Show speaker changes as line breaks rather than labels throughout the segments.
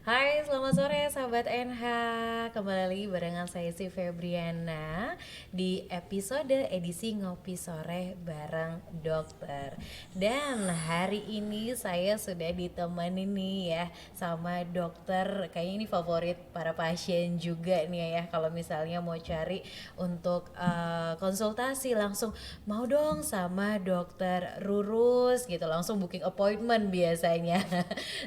Hai, selamat sore sahabat NH. Kembali lagi barengan saya si Febriana di episode edisi Ngopi Sore bareng dokter. Dan hari ini saya sudah ditemani nih ya sama dokter. Kayaknya ini favorit para pasien juga nih ya. Kalau misalnya mau cari untuk konsultasi langsung mau dong sama dokter Rurus gitu. Langsung booking appointment biasanya.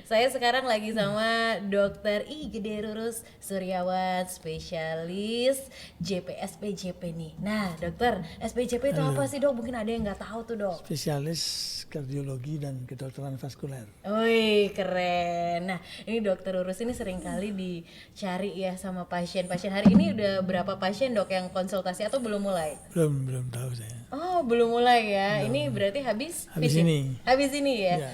Saya sekarang lagi sama Dokter Gede Rurus Suryawan, spesialis JPSPJP nih. Nah, dokter, SPJP itu apa
Halo,
sih dok? Mungkin ada yang nggak tahu tuh dok.
spesialis kardiologi dan kedokteran vaskuler.
Wih, keren. Nah, ini dokter Rurus ini sering kali dicari ya sama pasien-pasien. Hari ini udah berapa pasien dok yang konsultasi atau belum mulai?
Belum tahu saya.
Oh, belum mulai ya. Ini berarti habis
Habis
visit?
ini.
Habis ini ya.
Ya.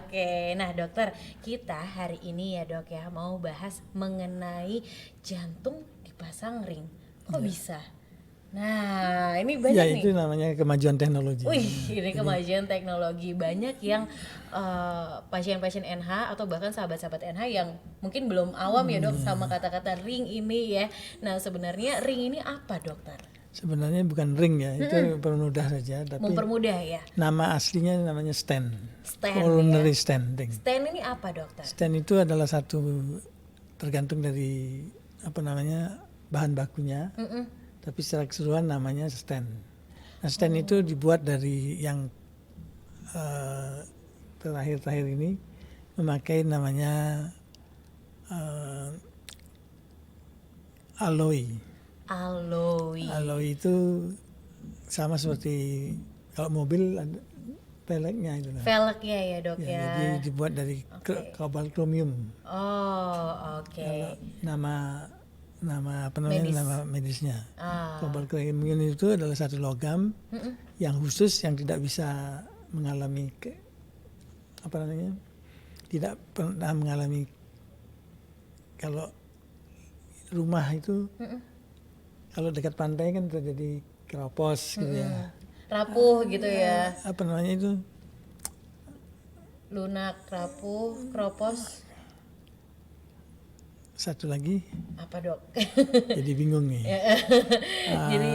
Oke. Nah, dokter, kita hari ini ya, Dok ya, mau bahas mengenai jantung dipasang ring. Kok bisa? Nah, ini banyak
Ya
nih.
itu namanya kemajuan teknologi.
Wih, ini kemajuan teknologi. Banyak yang pasien-pasien NH atau bahkan sahabat-sahabat NH yang mungkin belum awam ya, Dok, sama kata-kata ring ini ya. Nah, sebenarnya ring ini apa, dokter?
Sebenarnya bukan ring ya, itu permudah saja. Tapi
Mempermudah ya.
nama aslinya namanya stent.
Stent
Coronary
ya.
stenting.
Stent ini apa dokter?
Stent itu adalah satu tergantung dari bahan bakunya. Tapi secara keseluruhan namanya stent. Nah, stent itu dibuat dari yang terakhir-terakhir ini memakai namanya alloy.
Alloy.
Itu sama seperti kalau mobil ada peleknya itu.
Velgnya ya dok
Ya,
ya.
jadi dibuat dari kobalt kromium.
Oh oke.
Kalau nama apa namanya
Medis.
nama medisnya.
Ah.
Kobalt kromium itu adalah satu logam yang khusus yang tidak bisa mengalami tidak pernah mengalami kalau rumah itu kalau dekat pantai kan terjadi keropos gitu ya.
Rapuh gitu ya.
Apa namanya itu?
Lunak, rapuh, kropos.
Satu lagi
Apa dok?
jadi bingung nih.
Jadi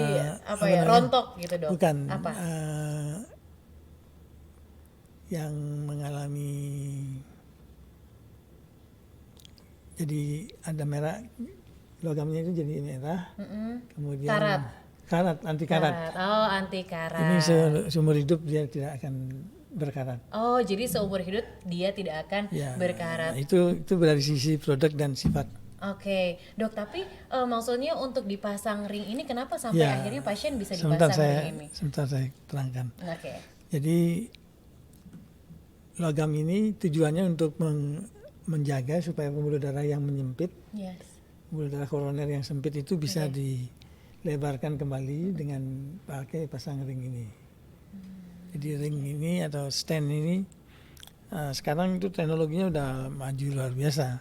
apa ya?
namanya?
Rontok gitu dok.
Bukan.
Apa?
Yang mengalami jadi ada merah logamnya itu jadi merah. Kemudian anti karat.
Oh anti karat.
Ini seumur hidup dia tidak akan berkarat.
Oh jadi seumur hidup dia tidak akan
Ya,
berkarat.
itu dari sisi produk dan sifat.
Oke, dok. Tapi maksudnya untuk dipasang ring ini kenapa sampai
Ya,
akhirnya pasien bisa
sebentar
dipasang ring ini?
sebentar saya terangkan.
Oke.
Jadi logam ini tujuannya untuk menjaga supaya pembuluh darah yang menyempit,
Yes.
pembuluh darah koroner yang sempit itu bisa dilebarkan kembali dengan pakai pasang ring ini. Jadi ring ini atau stent ini sekarang itu teknologinya udah maju luar biasa.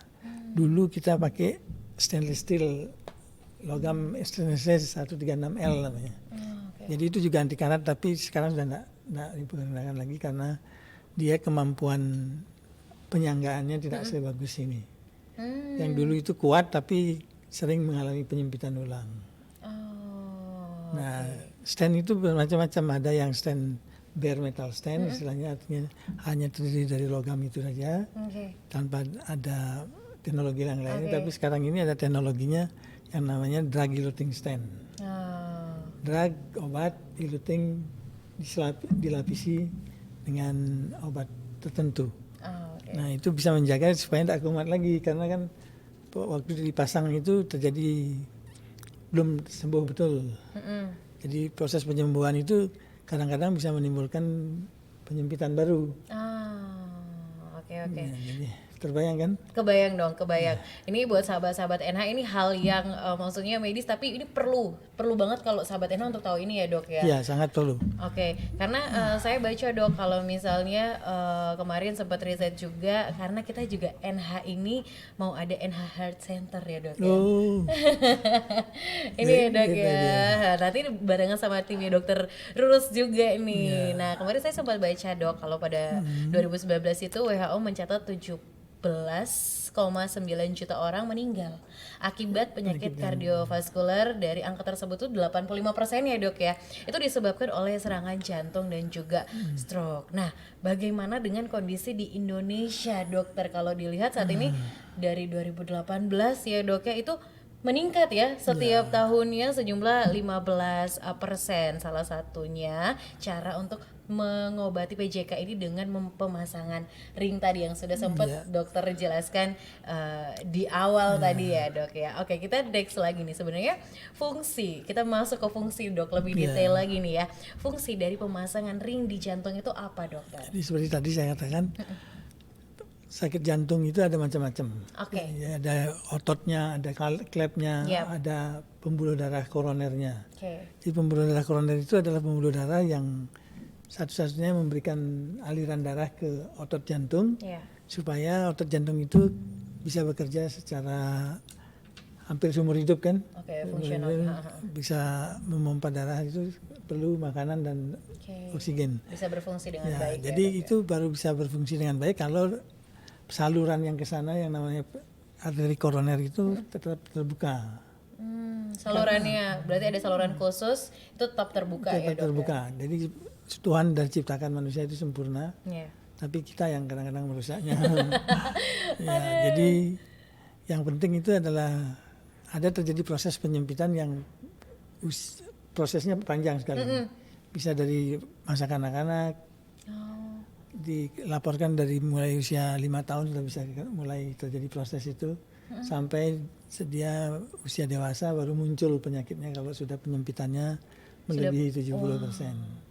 Dulu kita pakai stainless steel logam stainless steel 136L namanya. Jadi itu juga anti karat tapi sekarang sudah tidak dipergunakan lagi karena dia kemampuan penyanggaannya tidak sebagus ini. Yang dulu itu kuat tapi sering mengalami penyempitan ulang.
Oh.
Nah, stent itu bermacam-macam. Ada yang stent bare metal stent, istilahnya artinya hanya terdiri dari logam itu saja,
Oke.
tanpa ada teknologi yang lain. Tapi sekarang ini ada teknologinya yang namanya drug eluting stent.
Oh.
Drug, obat, eluting dilapisi dengan obat tertentu.
Oh, oke.
Nah itu bisa menjaga supaya tidak kumat lagi karena kan waktu dipasang itu terjadi belum sembuh betul. Jadi proses penyembuhan itu kadang-kadang bisa menimbulkan penyempitan baru.
Oke.
Ya, jadi terbayang kan?
Kebayang dong, kebayang. Ini buat sahabat-sahabat NH ini hal yang maksudnya medis tapi ini perlu banget kalau sahabat NH untuk tahu ini ya dok ya.
Iya sangat perlu.
Oke, karena saya baca dok kalau misalnya kemarin sempat riset juga karena kita juga NH ini mau ada NH Heart Center ya dok ya.
Oh,
Ini ya dok ya. Nanti barengan sama timnya dokter Rurus juga nih. Nah kemarin saya sempat baca dok kalau pada 2019 itu WHO mencatat juta orang meninggal akibat penyakit kardiovaskuler. Dari angka tersebut tuh 85% ya dok ya, itu disebabkan oleh serangan jantung dan juga stroke. Nah, bagaimana dengan kondisi di Indonesia dokter? Kalau dilihat saat ini dari 2018 ya dok ya, itu meningkat ya setiap tahunnya sejumlah 15%. Salah satunya cara untuk mengobati PJK ini dengan pemasangan ring tadi yang sudah sempat dokter jelaskan di awal tadi ya dok ya. Oke, kita next lagi nih, sebenarnya fungsi, kita masuk ke fungsi dok lebih detail lagi nih ya. Fungsi dari pemasangan ring di jantung itu apa dokter?
Jadi seperti tadi saya katakan, sakit jantung itu ada macam-macam.
Oke.
Ya, ada ototnya, ada klepnya, ada pembuluh darah koronernya. Jadi pembuluh darah koroner itu adalah pembuluh darah yang satu-satunya memberikan aliran darah ke otot jantung, supaya otot jantung itu bisa bekerja secara hampir seumur hidup kan.
Fungsional.
Bisa memompa darah, itu perlu makanan dan oksigen.
Bisa berfungsi dengan baik.
Jadi itu baru bisa berfungsi dengan baik kalau saluran yang ke sana yang namanya arteri koroner itu tetap terbuka.
Salurannya berarti ada saluran khusus itu tetap terbuka ya dok?
Terbuka. Jadi Tuhan dan ciptakan manusia itu sempurna, tapi kita yang kadang-kadang merusaknya. Jadi yang penting itu adalah ada terjadi proses penyempitan yang prosesnya panjang sekali. Bisa dari masa kanak-kanak, dilaporkan dari mulai usia 5 tahun sudah bisa mulai terjadi proses itu, sampai dia usia dewasa baru muncul penyakitnya kalau sudah penyempitannya melebihi 70%.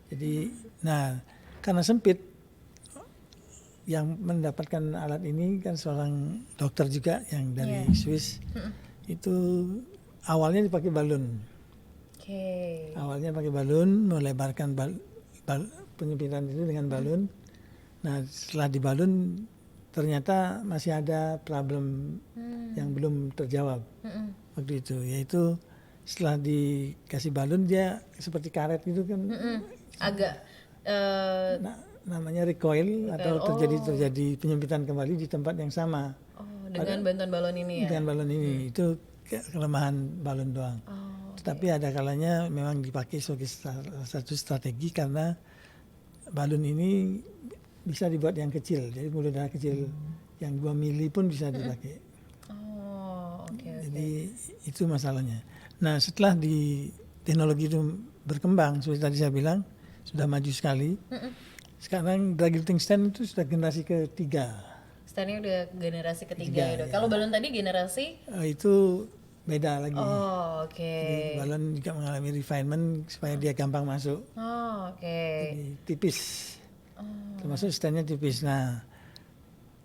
Jadi, nah karena sempit, yang mendapatkan alat ini kan seorang dokter juga yang dari Swiss. Itu awalnya dipakai balon. Awalnya pakai balon, melebarkan penyempitan itu dengan balon. Nah setelah di balon ternyata masih ada problem yang belum terjawab waktu itu, yaitu setelah dikasih balon dia seperti karet gitu kan,
agak
namanya recoil atau terjadi penyempitan kembali di tempat yang sama.
Dengan bantuan balon ini ya?
Dengan balon ini, itu kelemahan balon doang. Tetapi ada kalanya memang dipakai sebagai satu strategi, karena balon ini bisa dibuat yang kecil, jadi pembuluh darah kecil yang 2 mili pun bisa dipakai. Jadi itu masalahnya. Nah setelah teknologi itu berkembang, seperti tadi saya bilang sudah maju sekali. Sekarang drug-eluting stent itu sudah generasi ketiga.
Stentnya udah generasi ketiga ya dok. Kalau balon tadi generasi?
Itu beda lagi.
Jadi
balon juga mengalami refinement supaya dia gampang masuk. Jadi tipis. Termasuk stentnya tipis. Nah,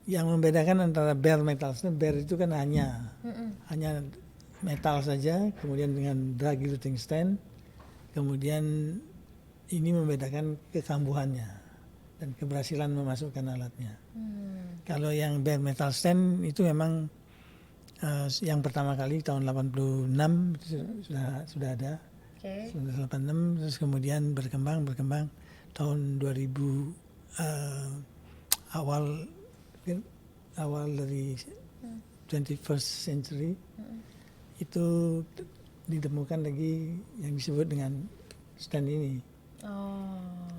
yang membedakan antara bare metal stent, bare itu kan hanya metal saja, kemudian dengan drug-eluting stent, kemudian ini membedakan kekambuhannya dan keberhasilan memasukkan alatnya. Kalau yang bare metal stent itu memang yang pertama kali tahun 86 sudah ada. 86, terus kemudian berkembang tahun 2000 awal dari 21st century itu ditemukan lagi yang disebut dengan stent ini.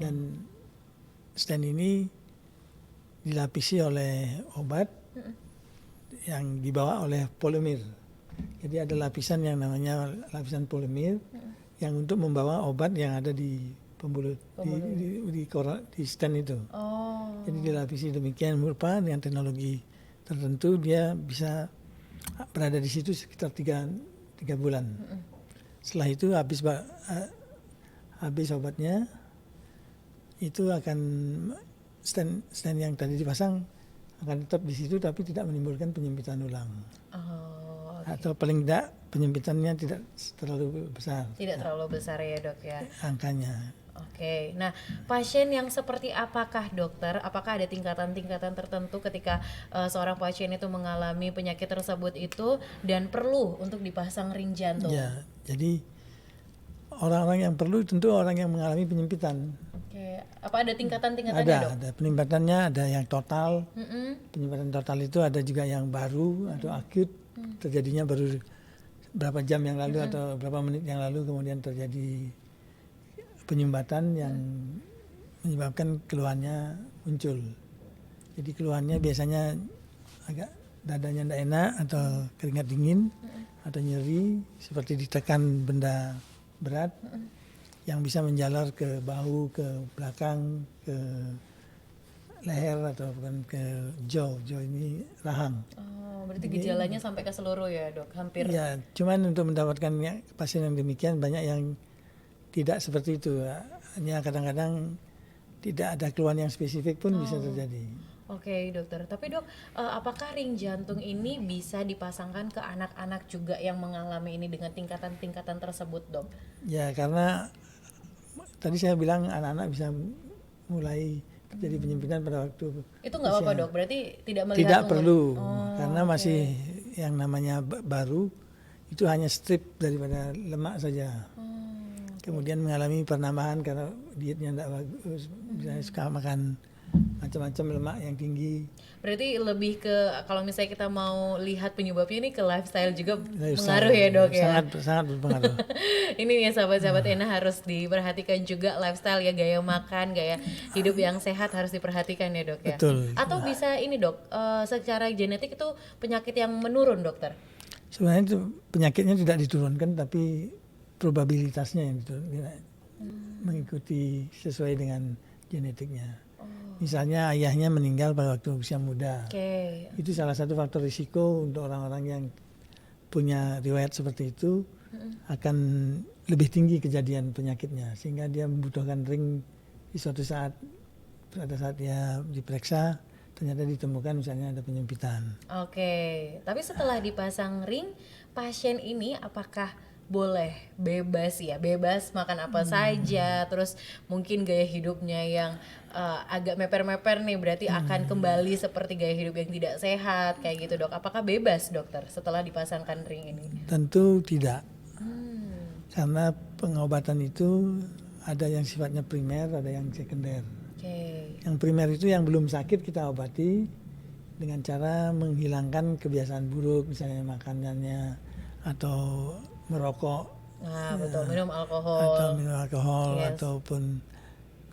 Dan stent ini dilapisi oleh obat yang dibawa oleh polimer. Jadi ada lapisan yang namanya lapisan polimer yang untuk membawa obat yang ada di pembuluh di stent itu. Jadi dilapisi demikian rupa dengan teknologi tertentu, dia bisa berada di situ sekitar 3 bulan. Setelah itu habis obatnya, itu akan stent yang tadi dipasang akan tetap di situ tapi tidak menimbulkan penyempitan ulang. Atau paling tidak penyempitannya tidak terlalu besar.
Tidak terlalu besar ya dok ya
angkanya.
Nah pasien yang seperti apakah dokter? Apakah ada tingkatan-tingkatan tertentu ketika seorang pasien itu mengalami penyakit tersebut itu dan perlu untuk dipasang ring jantung?
Ya, jadi orang-orang yang perlu tentu orang yang mengalami penyempitan.
Apa ada tingkatan-tingkatannya dok?
Ada penimbatannya, ada yang total.
Mm-mm.
Penyumbatan total itu ada juga yang baru atau akut, terjadinya baru berapa jam yang lalu atau berapa menit yang lalu kemudian terjadi penyumbatan yang menyebabkan keluhannya muncul. Jadi keluhannya biasanya agak dadanya tidak enak atau keringat dingin atau nyeri seperti ditekan benda berat yang bisa menjalar ke bahu, ke belakang, ke leher atau bukan ke jaw ini rahang.
Oh, berarti gejalanya sampai ke seluruh ya dok, hampir.
Ya, cuman untuk mendapatkan pasien yang demikian banyak yang tidak seperti itu. Hanya kadang-kadang tidak ada keluhan yang spesifik pun bisa terjadi.
Oke dokter, tapi dok, apakah ring jantung ini bisa dipasangkan ke anak-anak juga yang mengalami ini dengan tingkatan-tingkatan tersebut dok?
Ya, karena tadi saya bilang anak-anak bisa mulai terjadi penyempitan pada waktu
Itu nggak apa-apa dok, berarti tidak melihat
tidak
umur.
perlu karena masih yang namanya baru itu hanya strip daripada lemak saja. Kemudian mengalami penambahan karena dietnya tidak bagus, misalnya suka makan macam-macam lemak yang tinggi.
Berarti lebih ke kalau misalnya kita mau lihat penyebabnya ini ke lifestyle juga
Lifestyle,
mengaruh ya dok ya.
sangat berpengaruh.
Ini ya sahabat-sahabat Ena harus diperhatikan juga lifestyle ya, gaya makan, gaya hidup yang sehat harus diperhatikan ya dok ya.
Betul.
Atau bisa ini dok, secara genetik itu penyakit yang menurun dokter?
Sebenarnya itu penyakitnya tidak diturunkan tapi probabilitasnya yang mengikuti sesuai dengan genetiknya. Misalnya ayahnya meninggal pada waktu usia muda. Itu salah satu faktor risiko untuk orang-orang yang punya riwayat seperti itu akan lebih tinggi kejadian penyakitnya sehingga dia membutuhkan ring di suatu saat pada saat dia diperiksa ternyata ditemukan misalnya ada penyempitan.
Tapi setelah dipasang ring, pasien ini apakah boleh bebas makan apa saja, terus mungkin gaya hidupnya yang agak meper-meper nih berarti akan kembali seperti gaya hidup yang tidak sehat kayak gitu dok? Apakah bebas dokter setelah dipasangkan ring ini?
Tentu tidak, karena pengobatan itu ada yang sifatnya primer, ada yang sekunder. Yang primer itu yang belum sakit kita obati dengan cara menghilangkan kebiasaan buruk, misalnya makanannya atau merokok,
betul, minum alkohol,
ataupun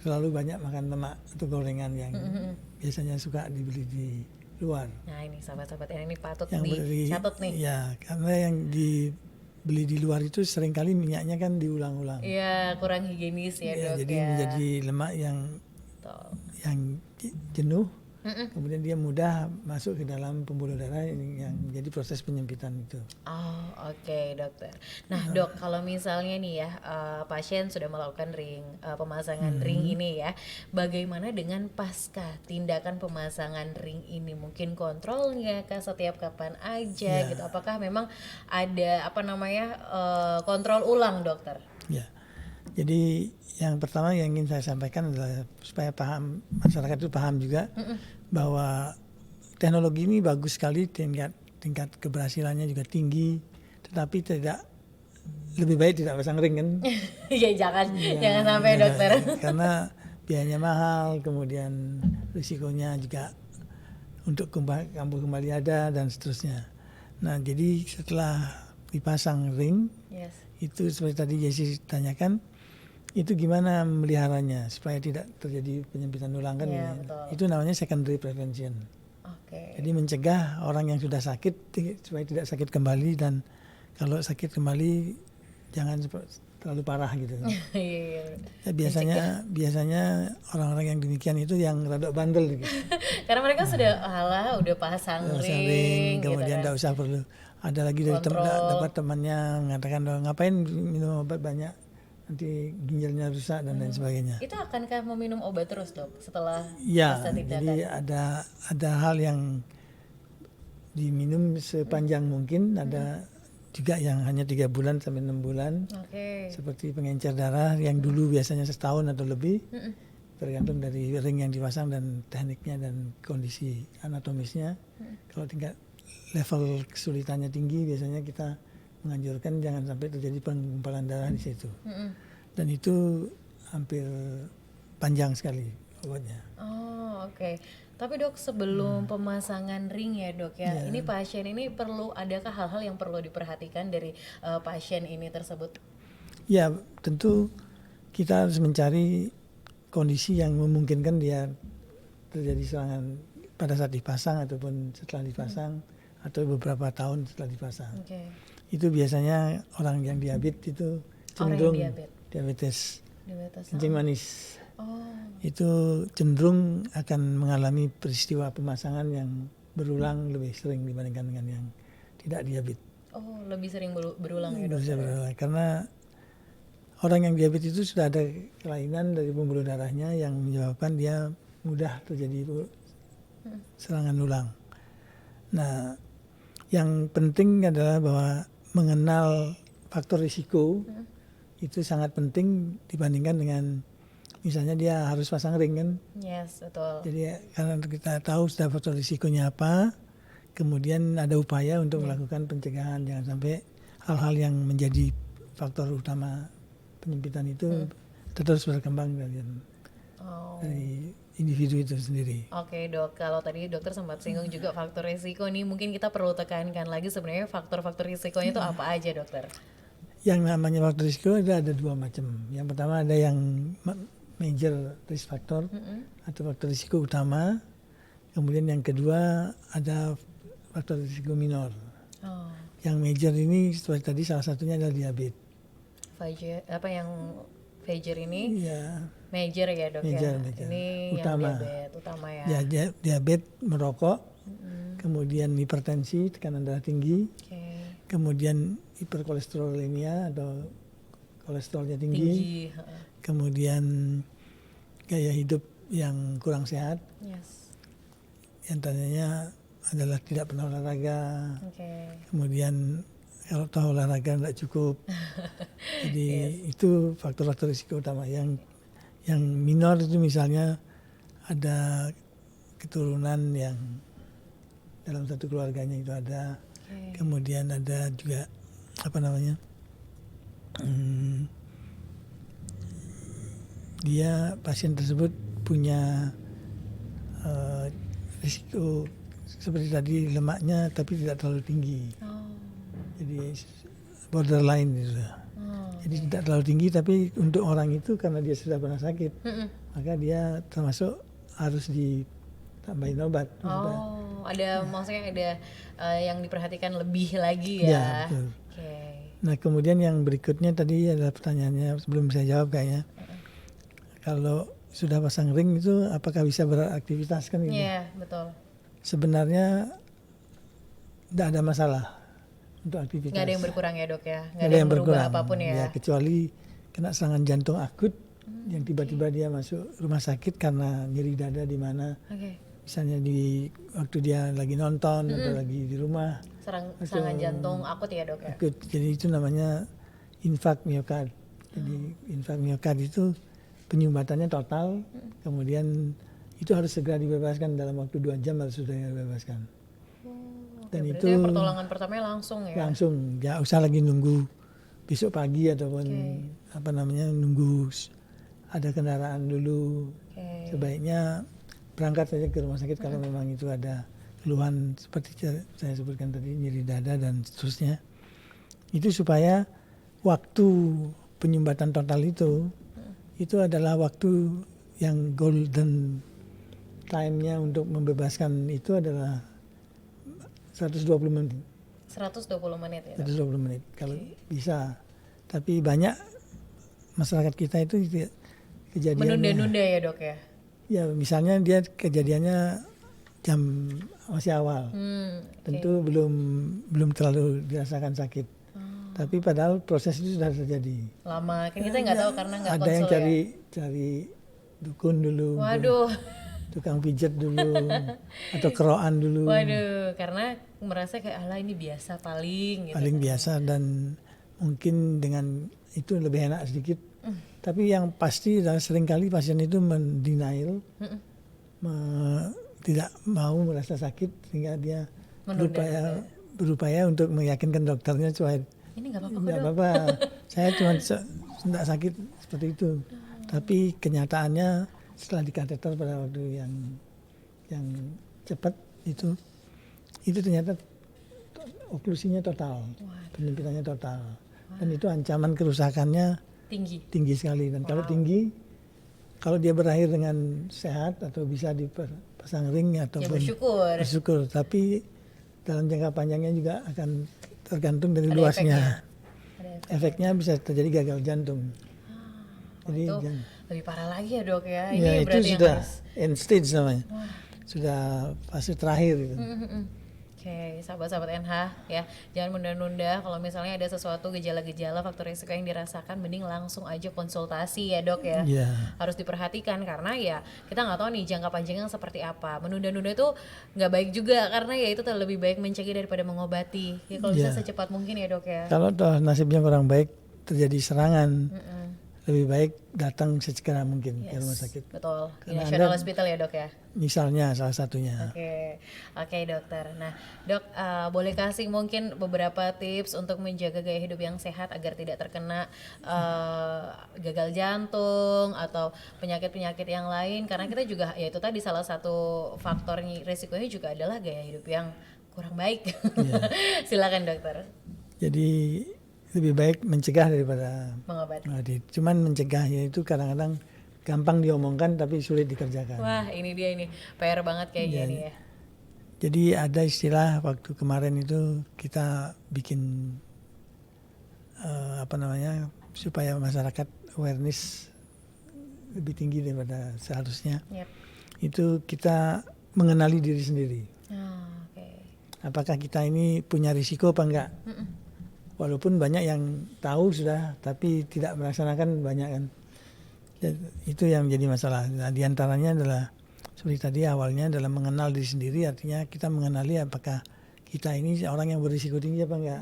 selalu banyak makan lemak atau gorengan yang biasanya suka dibeli di luar.
Nah ini sahabat-sahabat ini patut
yang
dicatat nih.
Ya, karena yang dibeli di luar itu seringkali minyaknya kan diulang-ulang.
Iya, kurang higienis ya dok
jadi
ya.
menjadi lemak yang jenuh. Kemudian dia mudah masuk ke dalam pembuluh darah yang menjadi proses penyempitan itu.
Oke, dokter. Nah dok, kalau misalnya nih ya pasien sudah melakukan pemasangan ring ini ya, bagaimana dengan pasca tindakan pemasangan ring ini? Mungkin kontrolnya setiap kapan aja gitu? Apakah memang ada kontrol ulang dokter?
Ya, jadi yang pertama yang ingin saya sampaikan adalah supaya masyarakat itu paham juga bahwa teknologi ini bagus sekali, tingkat keberhasilannya juga tinggi, tetapi lebih baik tidak pasang ring kan?
jangan sampai dokter.
Karena biayanya mahal, kemudian risikonya juga untuk kambuh kembali ada dan seterusnya. Nah jadi setelah dipasang ring, itu seperti tadi Jessie tanyakan, itu gimana meliharanya supaya tidak terjadi penyempitan ulang kan? Itu namanya secondary prevention. Jadi mencegah orang yang sudah sakit supaya tidak sakit kembali, dan kalau sakit kembali jangan terlalu parah gitu. Biasanya orang-orang yang demikian itu yang rada bandel gitu.
Karena mereka udah pasang ring
kemudian
gitu,
tidak usah perlu ada lagi dari dapat temannya mengatakan ngapain minum obat banyak, nanti ginjalnya rusak dan lain sebagainya.
Itu akankah meminum obat terus dok setelah
tindakan? Jadi ada hal yang diminum sepanjang mungkin, ada juga yang hanya 3 bulan sampai 6 bulan. Seperti pengencer darah yang dulu biasanya setahun atau lebih, tergantung dari ring yang dipasang dan tekniknya dan kondisi anatomisnya. Kalau tingkat level kesulitannya tinggi, biasanya kita menganjurkan jangan sampai terjadi penggumpalan darah di situ. Dan itu hampir panjang sekali obatnya.
Oh, oke. Tapi dok, sebelum pemasangan ring ya dok ya, ini pasien ini adakah hal-hal yang perlu diperhatikan dari pasien ini tersebut?
Ya tentu kita harus mencari kondisi yang memungkinkan dia terjadi serangan pada saat dipasang ataupun setelah dipasang atau beberapa tahun setelah dipasang.
Oke.
Itu biasanya orang yang diabetes itu cenderung diabetes kencing manis.
Oh.
Itu cenderung akan mengalami peristiwa pemasangan yang berulang lebih sering dibandingkan dengan yang tidak diabetes.
Oh, lebih sering berulang ya dok?
Berulang. Karena orang yang diabetes itu sudah ada kelainan dari pembuluh darahnya yang menyebabkan dia mudah terjadi serangan ulang. Nah, yang penting adalah bahwa mengenal faktor risiko itu sangat penting dibandingkan dengan misalnya dia harus pasang ring kan.
Yes, betul.
Jadi karena kita tahu sudah faktor risikonya apa, kemudian ada upaya untuk melakukan pencegahan, jangan sampai hal-hal yang menjadi faktor utama penyempitan itu terus berkembang dari individu itu sendiri.
Oke dok, kalau tadi dokter sempat singgung juga faktor risiko nih, mungkin kita perlu tekankan lagi sebenarnya faktor-faktor risikonya itu apa aja dokter?
Yang namanya faktor risiko itu ada dua macam. Yang pertama ada yang major risk factor atau faktor risiko utama. Kemudian yang kedua ada faktor risiko minor.
Oh.
Yang major ini seperti tadi salah satunya adalah diabetes.
Fajer ini
Ya,
major ya dok
major.
Ini
utama.
yang diabetes utama ya.
Diabetes, merokok, kemudian hipertensi, tekanan darah tinggi, kemudian hiperkolesterolemia atau kolesterolnya tinggi. Kemudian gaya hidup yang kurang sehat, yang tandanya adalah tidak pernah olahraga. Kemudian kalau tahu olahraga tidak cukup, jadi itu faktor-faktor risiko utama. Yang minor itu misalnya ada keturunan yang dalam satu keluarganya itu ada, kemudian ada juga dia pasien tersebut punya risiko seperti tadi lemaknya tapi tidak terlalu tinggi. Jadi borderline gitu. Jadi tidak terlalu tinggi tapi untuk orang itu karena dia sudah pernah sakit, maka dia termasuk harus ditambahin obat.
Maksudnya ada yang diperhatikan lebih lagi ya.
Ya, betul. Nah kemudian yang berikutnya tadi adalah pertanyaannya sebelum saya jawab kayaknya. Kalau sudah pasang ring itu apakah bisa beraktivitas kan gitu?
Iya, betul.
Sebenarnya tidak ada masalah untuk aktivitas.
Nggak ada yang berkurang ya dok ya?
Nggak ada yang berubah
apapun ya?
Kecuali kena serangan jantung akut yang tiba-tiba dia masuk rumah sakit karena nyeri dada di mana. Misalnya waktu dia lagi nonton atau lagi di rumah.
Serangan jantung akut ya dok ya?
Akut. Jadi itu namanya infark miokard. Jadi infark miokard itu penyumbatannya total, kemudian itu harus segera dibebaskan dalam waktu 2 jam harus sudah dibebaskan. Dan itu
pertolongan pertamanya langsung ya?
Langsung, ya usah lagi nunggu besok pagi ataupun nunggu ada kendaraan dulu. Sebaiknya berangkat saja ke rumah sakit kalau memang itu ada keluhan seperti saya sebutkan tadi, nyeri dada dan seterusnya. Itu supaya waktu penyumbatan total itu adalah waktu yang golden time-nya untuk membebaskan itu adalah 120 menit.
120 menit ya?
120 menit kalau bisa. Tapi banyak masyarakat kita itu kejadiannya
menunda-nunda ya dok ya?
Ya misalnya dia kejadiannya jam masih awal. Tentu belum terlalu dirasakan sakit. Tapi padahal proses itu sudah terjadi.
Lama, kan kita nggak tahu karena nggak konsul
ya. Ada yang cari dukun dulu.
Waduh.
Tukang pijat dulu. Atau keroan dulu.
Waduh, karena merasa kayak ala ini biasa paling gitu.
Paling biasa dan mungkin dengan itu lebih enak sedikit. Tapi yang pasti adalah seringkali pasien itu mendenial. Tidak mau merasa sakit sehingga dia berupaya untuk meyakinkan dokternya supaya
ini nggak apa-apa
nggak apa-apa, saya cuma tidak sakit seperti itu. Tapi kenyataannya setelah dikateter pada waktu yang cepat itu ternyata oklusinya total, penyempitannya total. Dan itu ancaman kerusakannya tinggi sekali. Dan kalau tinggi, kalau dia berakhir dengan sehat atau bisa dipasang ring ataupun bersyukur. Tapi dalam jangka panjangnya juga akan tergantung dari luasnya. Efeknya bisa terjadi gagal jantung. Jadi
itu lebih parah lagi ya dok ya.
Ini itu
berarti
sudah
yang
end stage namanya. Sudah fase terakhir gitu.
Oke, sahabat-sahabat NH ya, jangan nunda-nunda. Kalau misalnya ada sesuatu gejala-gejala faktor risiko yang dirasakan, mending langsung aja konsultasi ya dok ya. Harus diperhatikan karena ya kita nggak tahu nih jangka panjangnya seperti apa. Menunda-nunda itu nggak baik juga karena ya itu lebih baik mencegah daripada mengobati. Ya kalau bisa secepat mungkin ya dok ya.
Kalau nasibnya kurang baik terjadi serangan, lebih baik datang sesegera mungkin ke rumah sakit.
Betul. Di National Hospital ya dok ya.
Misalnya salah satunya.
Oke dokter. Nah dok, boleh kasih mungkin beberapa tips untuk menjaga gaya hidup yang sehat agar tidak terkena gagal jantung atau penyakit-penyakit yang lain. Karena kita juga ya itu tadi salah satu faktor risikonya juga adalah gaya hidup yang kurang baik. Silakan dokter.
Jadi lebih baik mencegah daripada
mengobati.
Cuman mencegahnya itu kadang-kadang gampang diomongkan tapi sulit dikerjakan.
Wah ini dia ini PR banget kayak gini ya.
Jadi ada istilah waktu kemarin itu kita bikin supaya masyarakat awareness lebih tinggi daripada seharusnya. Itu kita mengenali diri sendiri. Apakah kita ini punya risiko apa enggak? Walaupun banyak yang tahu sudah, tapi tidak melaksanakan banyak kan. Itu yang menjadi masalah. Nah, di antaranya adalah seperti tadi awalnya adalah mengenal diri sendiri, artinya kita mengenali apakah kita ini orang yang berisiko tinggi apa enggak.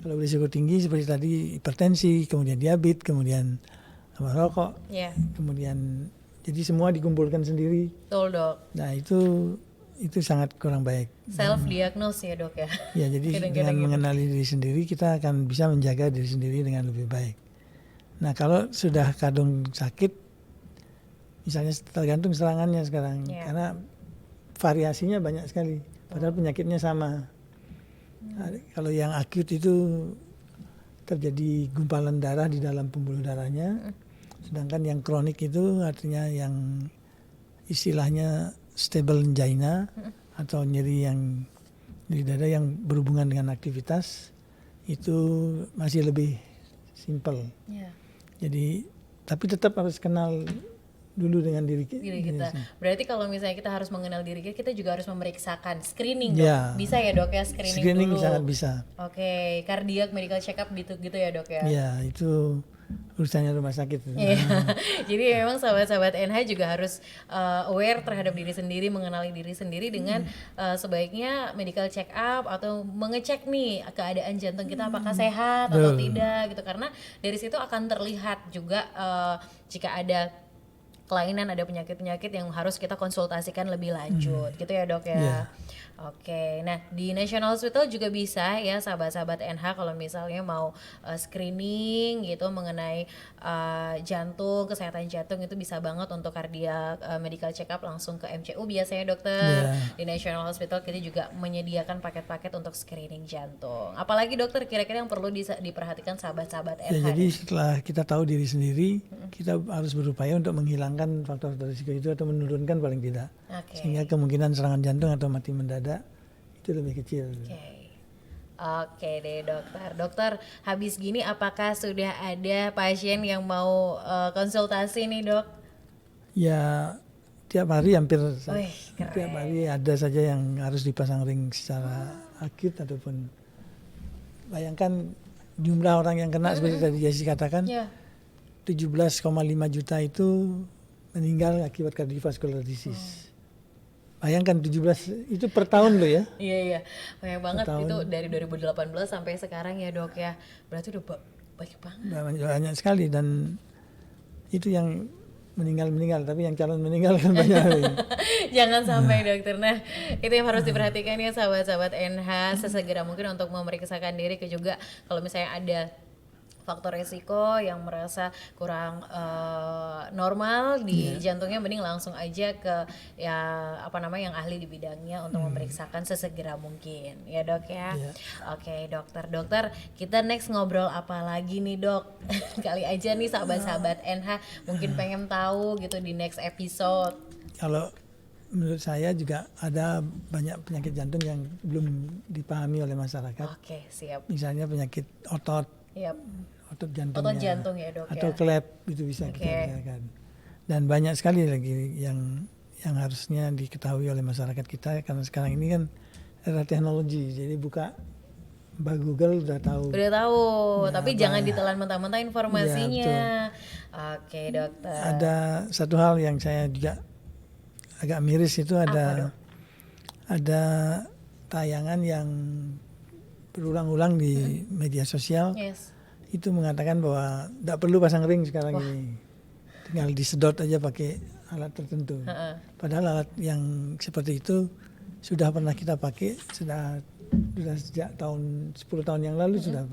Kalau berisiko tinggi seperti tadi hipertensi, kemudian diabetes, kemudian merokok, kemudian jadi semua dikumpulkan sendiri.
Betul dok.
Nah itu sangat kurang baik.
Self diagnose ya dok ya.
Ya jadi dengan mengenali diri sendiri kita akan bisa menjaga diri sendiri dengan lebih baik. Nah kalau sudah kadung sakit, misalnya tergantung serangannya sekarang, karena variasinya banyak sekali. Padahal penyakitnya sama. Nah, kalau yang akut itu terjadi gumpalan darah di dalam pembuluh darahnya, sedangkan yang kronik itu artinya yang istilahnya stable angina atau nyeri dada yang berhubungan dengan aktivitas itu masih lebih simple. Jadi tapi tetap harus kenal dulu dengan diri kita.
Berarti kalau misalnya kita harus mengenal diri kita juga harus memeriksakan screening dok. Bisa ya dok ya screening dulu.
Sangat bisa.
Cardiac medical check up gitu ya dok ya.
Ya itu urusannya rumah sakit.
Jadi memang sahabat-sahabat NH juga harus aware terhadap diri sendiri, mengenali diri sendiri dengan sebaiknya medical check up atau mengecek nih keadaan jantung kita apakah sehat atau tidak gitu, karena dari situ akan terlihat juga jika ada kelainan, ada penyakit-penyakit yang harus kita konsultasikan lebih lanjut gitu ya dok ya. Nah di National Hospital juga bisa ya sahabat-sahabat NH kalau misalnya mau screening gitu mengenai jantung, kesehatan jantung itu bisa banget untuk cardiac medical check up langsung ke MCU biasanya dokter. Di National Hospital kita juga menyediakan paket-paket untuk screening jantung. Apalagi dokter kira-kira yang perlu diperhatikan sahabat-sahabat NH?
Jadi setelah kita tahu diri sendiri, kita harus berupaya untuk menghilangkan faktor risiko itu atau menurunkan paling tidak. Sehingga kemungkinan serangan jantung atau mati mendadak itu lebih kecil.
Oke deh dokter habis gini apakah sudah ada pasien yang mau konsultasi nih dok?
Ya tiap hari hampir tiap hari ada saja yang harus dipasang ring secara akut ataupun bayangkan jumlah orang yang kena seperti tadi Jessi katakan 17,5 juta itu meninggal akibat cardiovascular disease. Bayangkan 17 itu per tahun loh ya.
Iya, banyak banget itu dari 2018 sampai sekarang ya dok ya. Berarti udah banyak banget.
Banyak sekali dan itu yang meninggal tapi yang calon meninggal kan banyak.
Jangan sampai dokter. Nah itu yang harus diperhatikan ya sahabat-sahabat NH, sesegera mungkin untuk memeriksakan diri ke juga kalau misalnya ada faktor resiko yang merasa kurang normal di jantungnya, mending langsung aja ke ya apa namanya yang ahli di bidangnya untuk memeriksakan sesegera mungkin ya dok ya. Oke dokter, kita next ngobrol apa lagi nih dok? Kali aja nih sahabat-sahabat NH mungkin pengen tahu gitu di next episode.
Kalau menurut saya juga ada banyak penyakit jantung yang belum dipahami oleh masyarakat.
Oke, siap.
Misalnya penyakit otot, otot jantungnya,
otot jantung ya dok
atau
ya.
klep itu bisa kita bedakan. Dan banyak sekali lagi yang harusnya diketahui oleh masyarakat kita, karena sekarang ini kan era teknologi, jadi buka Google udah tahu.
Udah tahu,
Ya,
tapi jangan ditelan mentah-mentah informasinya.
Ya,
Oke dokter.
Ada satu hal yang saya juga agak miris itu ada tayangan yang berulang-ulang di media sosial. Itu mengatakan bahwa tidak perlu pasang ring sekarang ini, tinggal disedot aja pakai alat tertentu. Padahal alat yang seperti itu sudah pernah kita pakai, sudah sejak tahun 10 tahun yang lalu sudah,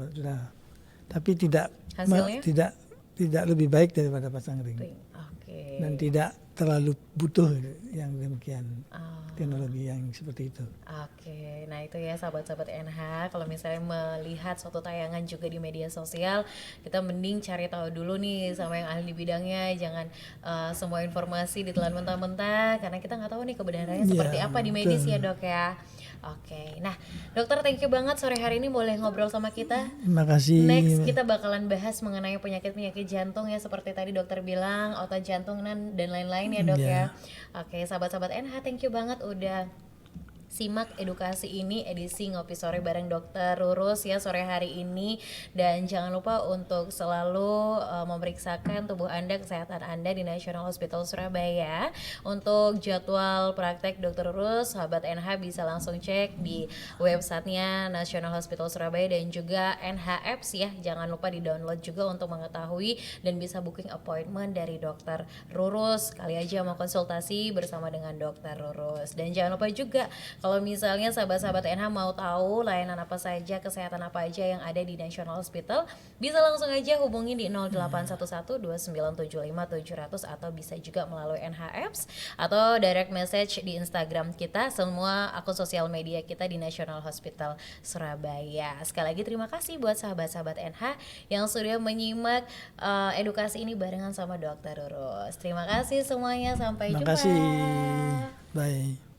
tapi tidak lebih baik daripada pasang ring. Dan tidak terlalu butuh yang demikian, teknologi yang seperti itu.
Oke, nah itu ya sahabat-sahabat NH, kalau misalnya melihat suatu tayangan juga di media sosial, kita mending cari tahu dulu nih sama yang ahli di bidangnya, jangan semua informasi ditelan mentah-mentah, karena kita nggak tahu nih kebenarannya seperti apa di medis ya dok ya. Oke, nah dokter thank you banget sore hari ini boleh ngobrol sama kita.
Terima kasih.
Next kita bakalan bahas mengenai penyakit-penyakit jantung ya, seperti tadi dokter bilang, otot jantung dan lain-lain ya dok ya. Oke, sahabat-sahabat NH thank you banget udah simak edukasi ini, edisi Ngopi Sore bareng Dokter Rurus ya sore hari ini. Dan jangan lupa untuk selalu memeriksakan tubuh Anda, kesehatan Anda di National Hospital Surabaya. Untuk jadwal praktek Dokter Rurus, sahabat NH bisa langsung cek di websitenya National Hospital Surabaya dan juga NH Apps ya. Jangan lupa di-download juga untuk mengetahui dan bisa booking appointment dari Dokter Rurus. Kali aja mau konsultasi bersama dengan Dokter Rurus. Dan jangan lupa juga kalau misalnya sahabat-sahabat NH mau tahu layanan apa saja, kesehatan apa aja yang ada di National Hospital, bisa langsung aja hubungi di 0811-2975-700 atau bisa juga melalui NH Apps atau direct message di Instagram kita, semua akun sosial media kita di National Hospital Surabaya. Sekali lagi terima kasih buat sahabat-sahabat NH yang sudah menyimak edukasi ini barengan sama Dokter Rurus. Terima kasih semuanya, sampai jumpa.
Terima kasih. Bye.